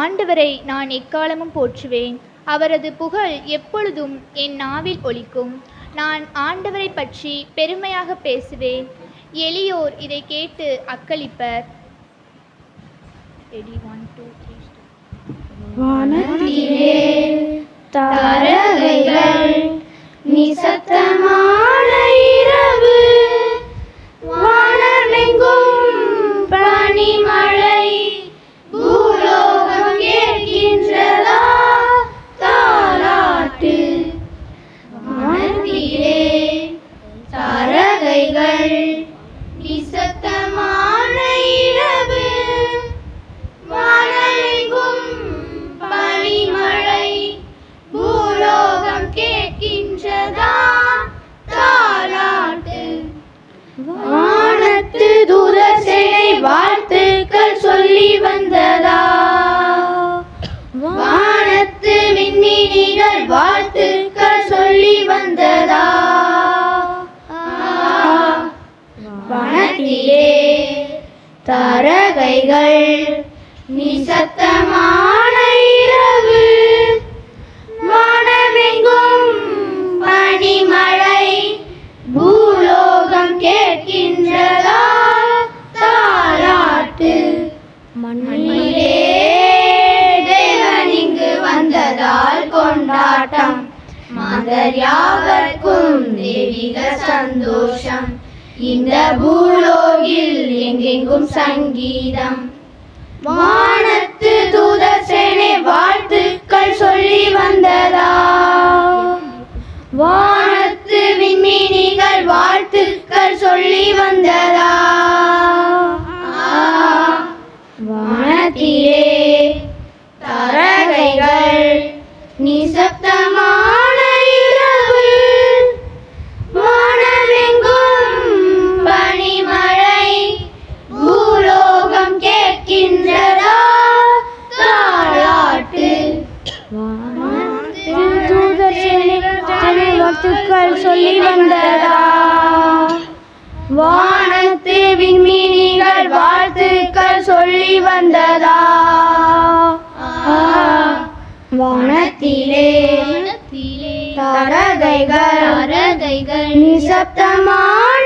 ஆண்டவரை நான் எக்காலமும் போற்றுவேன். அவரது புகழ் எப்பொழுதும் என் நாவில் ஒலிக்கும். நான் ஆண்டவரை பற்றி பெருமையாக பேசுவேன். எளியோர் இதை கேட்டு அக்களிப்பர். வானத்திலே தாரகைகள் நிசப்தமான இரவு, வானமெங்கும் பனிமழை, பூலோகம் கேட்கின்றதா தாலாட்டு. வானத்திலே தாரகைகள் நிசப்தமான இரவு, வானமெங்கும் பனிமழை, பூலோகம் கேட்கின்றதா தாலாட்டு. வானத்து தூதர்சேனை வாழ்த்துக்கள் சொல்லி வந்ததா, வானத்து விண்மீனிகள் வாழ்த்துக்கள் சொல்லி வந்ததா. வானத்திலே தாரகைகள் நிசப்தமான இரவு, வானமெங்கும் பனிமழை, பூலோகம் கேட்கின்றதா தாலாட்டு. மண்ணிலே தேவன் இங்கு வந்ததால் கொண்டாட்டம், மாதர் யாவர்க்கும் தெய்வீக சந்தோஷம். இந்த பூலோகில் எங்கெங்கும் சங்கீதம். வானத்து தூதர்சேனை வாழ்த்துக்கள் சொல்லி வந்ததா, வானத்து விண்மீனிகள் வாழ்த்துக்கள் சொல்லி வந்ததா. வானத்திலே தாரகைகள் நிசப்தமான இரவு, வானமெங்கும் பனிமழை, பூலோகம் கேட்கின்றதா தாலாட்டு. வாழ்த்துக்கள் சொல்லி வந்ததா, வானத்து விண்மீனிகள் வாழ்த்துக்கள் சொல்லி வந்ததா. வானத்திலே தாரகைகள் நிசப்தமான